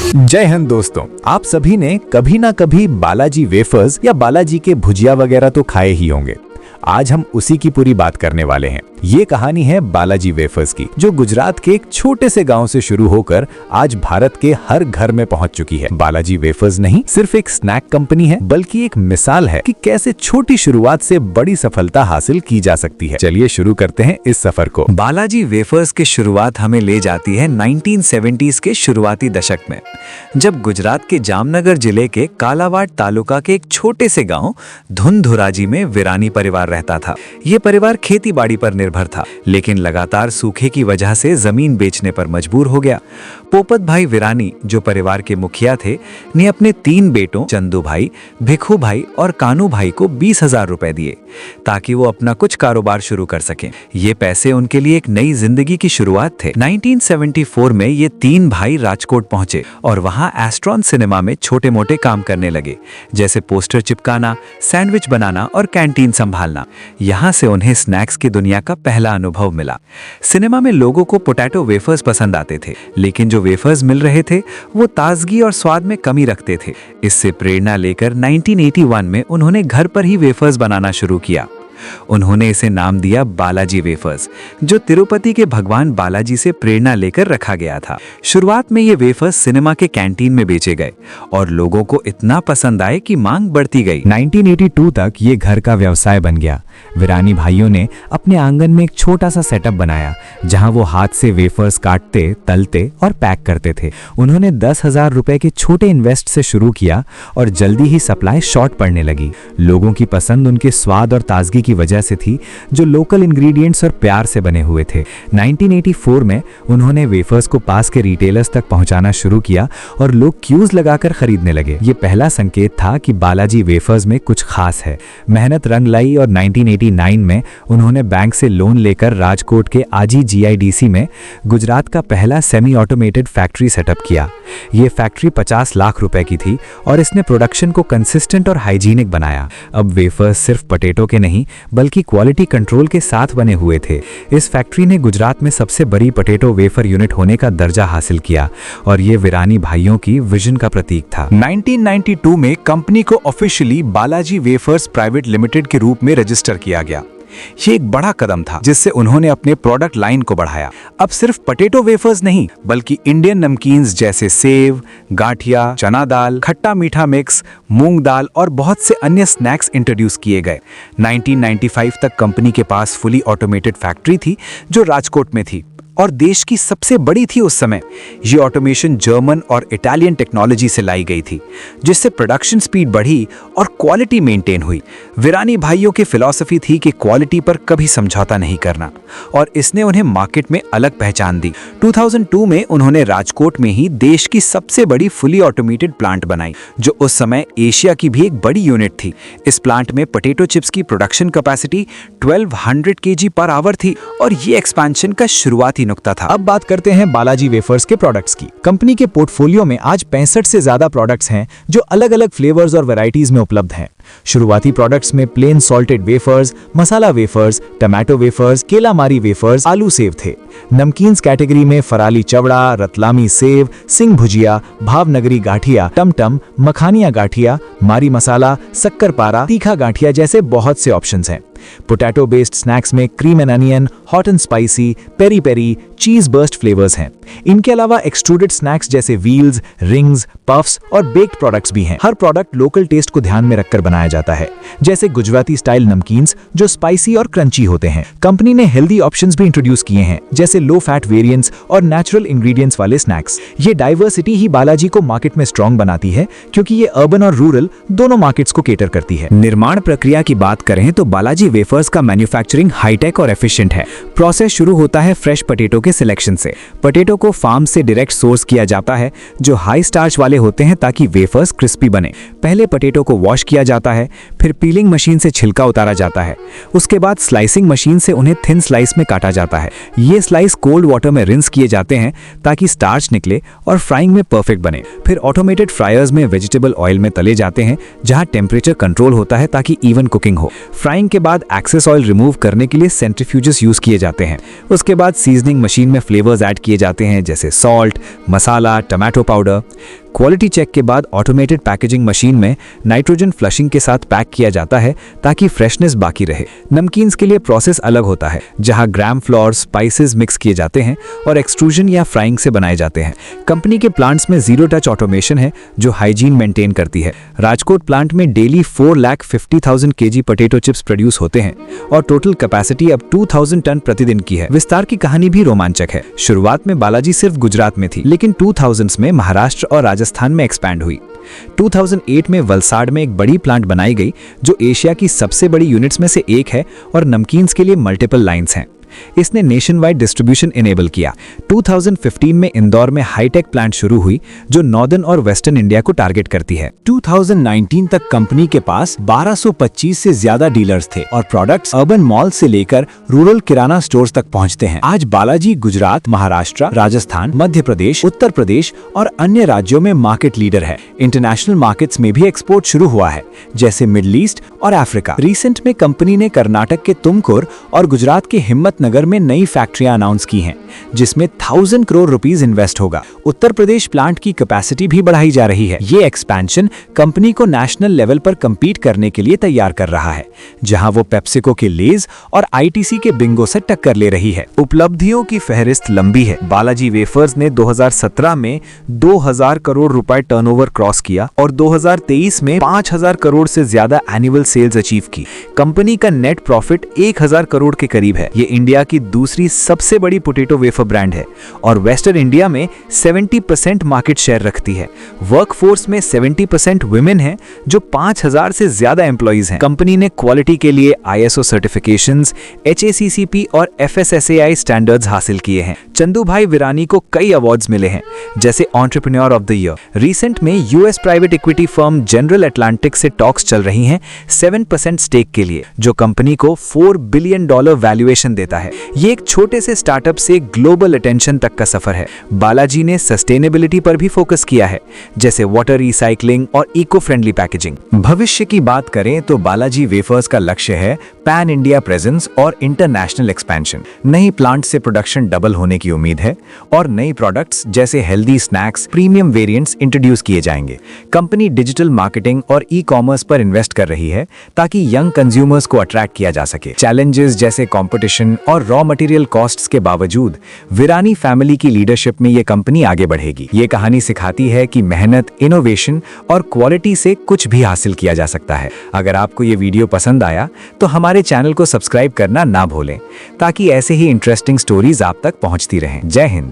जय हिंद दोस्तों, आप सभी ने कभी ना कभी बालाजी वेफर्स या बालाजी के भुजिया वगैरह तो खाए ही होंगे। आज हम उसी की पूरी बात करने वाले हैं। ये कहानी है बालाजी वेफर्स की, जो गुजरात के एक छोटे से गांव से शुरू होकर आज भारत के हर घर में पहुंच चुकी है। बालाजी वेफर्स नहीं सिर्फ एक स्नैक कंपनी है, बल्कि एक मिसाल है कि कैसे छोटी शुरुआत से बड़ी सफलता हासिल की जा सकती है। चलिए शुरू करते हैं इस सफर को। बालाजी वेफर्स की शुरुआत हमें ले जाती है 1970s के शुरुआती दशक में, जब गुजरात के जामनगर जिले के कालावाड़ तालुका के एक छोटे से गांव धुंधुराजी में विरानी परिवार रहता था। ये परिवार खेती बाड़ी पर निर्भर था, लेकिन लगातार सूखे की वजह से जमीन बेचने पर मजबूर हो गया। पोपत भाई विरानी, जो परिवार के मुखिया थे, ने अपने 3 बेटों चंदू भाई, भिखू भाई और कानू भाई को 20,000 रुपए दिए ताकि वो अपना कुछ कारोबार शुरू कर सकें। ये पैसे उनके लिए एक नई जिंदगी की शुरुआत थे। 1974 में ये 3 भाई राजकोट पहुंचे और वहां एस्ट्रॉन सिनेमा में छोटे मोटे काम करने लगे, जैसे पोस्टर चिपकाना, सैंडविच बनाना और कैंटीन संभालना। यहाँ से उन्हें स्नैक्स की दुनिया का पहला अनुभव मिला। सिनेमा में लोगों को पोटैटो वेफर्स पसंद आते थे, लेकिन जो वेफर्स मिल रहे थे वो ताजगी और स्वाद में कमी रखते थे। इससे प्रेरणा लेकर 1981 में उन्होंने घर पर ही वेफर्स बनाना शुरू किया। उन्होंने इसे नाम दिया बालाजी वेफर्स, जो तिरुपति के भगवान बालाजी से प्रेरणा लेकर रखा गया था। शुरुआत में ये वेफर्स सिनेमा के कैंटीन में बेचे गए और लोगों को इतना पसंद आए कि मांग बढ़ती गई। 1982 तक ये घर का व्यवसाय बन गया। विरानी भाइयों ने अपने आंगन में एक छोटा सा सेटअप बनाया, जहां वो हाथ से वेफर्स काटते, तलते और पैक करते थे। उन्होंने 10,000 रुपए के छोटे इन्वेस्ट से शुरू किया और जल्दी ही सप्लाई शॉर्ट पड़ने लगी। लोगों की पसंद उनके स्वाद और ताजगी की वजह से थी, जो लोकल इंग्रेडिएंट्स और प्यार से बने हुए थे। 1984 में उन्होंने वेफर्स को पास के रिटेलर्स तक पहुंचाना शुरू किया और लोग क्यूज लगाकर खरीदने लगे। ये पहला संकेत था कि बालाजी वेफर्स में कुछ खास है। मेहनत रंग लाई और 1989 में उन्होंने बैंक से लोन लेकर राजकोट के आजी GIDC में गुजरात का पहला सेमी ऑटोमेटेड फैक्ट्री सेटअप किया। ये फैक्ट्री 50 लाख रुपए की थी और इसने प्रोडक्शन को कंसिस्टेंट और हाइजीनिक बनाया। अब वेफर्स सिर्फ पोटैटो के नहीं, बल्कि क्वालिटी कंट्रोल के साथ बने हुए थे। इस फैक्ट्री ने गुजरात में सबसे बड़ी पोटैटो वेफर यूनिट होने का दर्जा हासिल किया और ये विरानी भाइयों की विजन का प्रतीक था। 1992 में कंपनी को officially Balaji wafers private limited के रूप में रजिस्टर किया गया। ये एक बड़ा कदम था, जिससे उन्होंने अपने प्रोडक्ट लाइन को बढ़ाया। अब सिर्फ पोटैटो वेफर्स नहीं, बल्कि इंडियन नमकीन्स जैसे सेव, गाठिया, चना दाल, खट्टा मीठा मिक्स, मूंग दाल और बहुत से अन्य स्नैक्स इंट्रोड्यूस किए गए। 1995 तक कंपनी के पास फुली ऑटोमेटेड फैक्ट्री थी, जो राजकोट में थी और देश की सबसे बड़ी थी उस समय। ये ऑटोमेशन जर्मन और इटालियन टेक्नोलॉजी से लाई गई थी, जिससे प्रोडक्शन स्पीड बढ़ी और क्वालिटी मेंटेन हुई। विरानी भाइयों की फिलॉसफी थी कि क्वालिटी पर कभी समझौता नहीं करना, और इसने उन्हें मार्केट में अलग पहचान दी। 2002 में उन्होंने राजकोट में ही देश की सबसे बड़ी फुली ऑटोमेटेड प्लांट बनाई, जो उस समय एशिया की भी एक बड़ी यूनिट थी। इस प्लांट में पोटैटो चिप्स की production capacity 1200 kg per hour थी और ये एक्सपेंशन का शुरुआती नुकता था। अब बात करते हैं बालाजी वेफर्स के प्रोडक्ट्स की। कंपनी के पोर्टफोलियो में आज 65 से ज्यादा प्रोडक्ट्स हैं, जो अलग अलग फ्लेवर्स और वैरायटीज में उपलब्ध हैं। शुरुआती प्रोडक्ट्स में प्लेन सॉल्टेड वेफर्स, मसाला वेफर्स, टमाटो वेफर्स, केलामारी वेफर्स, आलू सेव थे। नमकीन्स कैटेगरी में फराली चवड़ा, रतलामी सेव, सिंह भुजिया, भावनगरी गाठिया, टमटम, मखानिया गाठिया, मारी मसाला, शक्कर पारा, तीखा गाठिया जैसे बहुत से ऑप्शंस हैं। पोटैटो बेस्ड स्नैक्स में cream and onion, hot and spicy, peri peri, cheese burst flavours हैं। इनके अलावा एक्सट्रूडेड स्नैक्स जैसे व्हील्स, रिंग्स, पफ्स और बेक्ड प्रोडक्ट्स भी हैं। हर प्रोडक्ट लोकल टेस्ट को ध्यान में रखकर बनाया जाता है, जैसे गुजराती स्टाइल नमकीन्स जो स्पाइसी और क्रंची होते हैं। कंपनी ने हेल्दी ऑप्शंस भी इंट्रोड्यूस किए हैं, जैसे लो फैट वेरिएंट्स और नेचुरल इंग्रेडिएंट्स वाले स्नैक्स। ये डाइवर्सिटी ही बालाजी को मार्केट में स्ट्रॉन्ग बनाती है, क्योंकि ये अर्बन और रूरल दोनों मार्केट्स को केटर करती है। निर्माण प्रक्रिया की बात करें तो बालाजी वेफर्स का मैन्युफैक्चरिंग हाईटेक और एफिशिएंट है। प्रोसेस शुरू होता है फ्रेश पोटैटो के सिलेक्शन से। पोटैटो को फार्म से डायरेक्ट सोर्स किया जाता है, जो हाई स्टार्च वाले होते हैं, ताकि वेफर्स क्रिस्पी बने। पहले पोटैटो को वॉश किया जाता है, फिर पीलिंग मशीन से छिलका उतारा जाता है। उसके बाद स्लाइसिंग मशीन से उन्हें थिन स्लाइस में काटा जाता है। ये स्लाइस कोल्ड वाटर में रिंस किए जाते हैं ताकि स्टार्च निकले और फ्राइंग में परफेक्ट बने। फिर ऑटोमेटेड फ्रायर्स में वेजिटेबल ऑयल में तले जाते हैं, जहां टेम्परेचर कंट्रोल होता है ताकि इवन कुकिंग हो। फ्राइंग के बाद एक्सेस ऑयल रिमूव करने के लिए सेंट्रीफ्यूजेस यूज किए जाते हैं। उसके बाद सीजनिंग मशीन में फ्लेवर्स ऐड किए जाते हैं, जैसे सॉल्ट, मसाला, टमाटो पाउडर। क्वालिटी चेक के बाद ऑटोमेटेड पैकेजिंग मशीन में नाइट्रोजन फ्लशिंग के साथ पैक किया जाता है ताकि फ्रेशनेस बाकी रहे। नमकीन्स के लिए प्रोसेस अलग होता है, जहां ग्राम फ्लोर, स्पाइसेस मिक्स किए जाते हैं और एक्सट्रूजन या फ्राइंग से बनाए जाते हैं। कंपनी के प्लांट्स में जीरो टच ऑटोमेशन है जो हाइजीन मेंटेन करती है। राजकोट प्लांट में daily 4,50,000 kg potato chips produce होते हैं और टोटल कैपेसिटी अब 2,000 टन प्रतिदिन की है। विस्तार की कहानी भी रोमांचक है। शुरुआत में बालाजी सिर्फ गुजरात में थी, लेकिन 2000s में महाराष्ट्र और राजस्थान में एक्सपैंड हुई। 2008 में वलसाड़ में एक बड़ी प्लांट बनाई गई जो एशिया की सबसे बड़ी यूनिट्स में से एक है और नमकीन्स के लिए मल्टीपल लाइंस हैं। इसने नेशन वाइड डिस्ट्रीब्यूशन इनेबल किया। 2015 में इंदौर में हाईटेक प्लांट शुरू हुई जो नॉर्दर्न और वेस्टर्न इंडिया को टारगेट करती है। 2019 तक कंपनी के पास 1225 से ज्यादा डीलर्स थे और प्रोडक्ट्स अर्बन मॉल से लेकर रूरल किराना स्टोर्स तक पहुंचते हैं। आज बालाजी गुजरात, महाराष्ट्र, राजस्थान, मध्य प्रदेश, उत्तर प्रदेश और अन्य राज्यों में मार्केट लीडर है। इंटरनेशनल मार्केट्स में भी एक्सपोर्ट शुरू हुआ है, जैसे मिडिल ईस्ट और अफ्रीका। रिसेंट में कंपनी ने कर्नाटक के तुमकुर और गुजरात के हिम्मत नगर में नई फैक्ट्रियां अनाउंस की हैं, जिसमें 1000 करोड़ रुपीस इन्वेस्ट होगा। उत्तर प्रदेश प्लांट की कैपेसिटी भी बढ़ाई जा रही है। ये एक्सपेंशन कंपनी को नेशनल लेवल पर compete करने के लिए तैयार कर रहा है, जहां वो पेप्सिको के लेज और आईटीसी के बिंगो से टक्कर ले रही है। उपलब्धियों की फहरिस्त लंबी है। बालाजी वेफर्स ने 2017 में 2000 करोड़ रुपए टर्नओवर क्रॉस किया और 2023 में 5000 करोड़ से ज्यादा एनुअल सेल्स अचीव की। कंपनी का नेट प्रॉफिट 1000 करोड़ के करीब है। ये इंडिया की दूसरी सबसे बड़ी पोटैटो वेफर ब्रांड है और वेस्टर्न इंडिया में 70% मार्केट शेयर रखती है। वर्कफोर्स में 70% वुमेन है जो 5000 से ज्यादा एम्प्लॉइज हैं। कंपनी ने क्वालिटी के लिए ISO सर्टिफिकेशंस, HACCP और FSSAI स्टैंडर्ड्स हासिल किए हैं। चंदू भाई विरानी को कई अवार्ड्स मिले हैं, जैसे entrepreneur of the year. Recent में US private equity firm general Atlantic से टॉक्स चल रही हैं 7% स्टेक के लिए, जो कंपनी को $4 बिलियन वैल्यूएशन देता है। ये एक छोटे से स्टार्टअप से ग्लोबल अटेंशन तक का सफर है। बालाजी ने सस्टेनेबिलिटी पर भी फोकस किया है, जैसे वाटर रिसाइकलिंग और इको फ्रेंडली पैकेजिंग। भविष्य की बात करें तो बालाजी वेफर्स का लक्ष्य है पैन इंडिया प्रेजेंस और इंटरनेशनल एक्सपेंशन। नई प्लांट से प्रोडक्शन डबल होने की उम्मीद है और नई प्रोडक्ट्स जैसे healthy snacks, premium variants introduce किए जाएंगे। कंपनी डिजिटल मार्केटिंग और ई-कॉमर्स पर इन्वेस्ट कर रही है ताकि यंग कंज्यूमर्स को अट्रैक्ट किया जा सके। चैलेंजेस जैसे कंपटीशन और रॉ मटेरियल कॉस्ट्स के बावजूद विरानी फैमिली की लीडरशिप में ये कंपनी आगे बढ़ेगी। ये कहानी सिखाती है कि मेहनत, इनोवेशन और क्वालिटी से कुछ भी हासिल किया जा सकता है। अगर आपको ये वीडियो पसंद आया तो हमारे चैनल को सब्सक्राइब करना ना भूलें, ताकि ऐसे ही इंटरेस्टिंग स्टोरीज आप तक पहुंचती रहें। जय हिंद।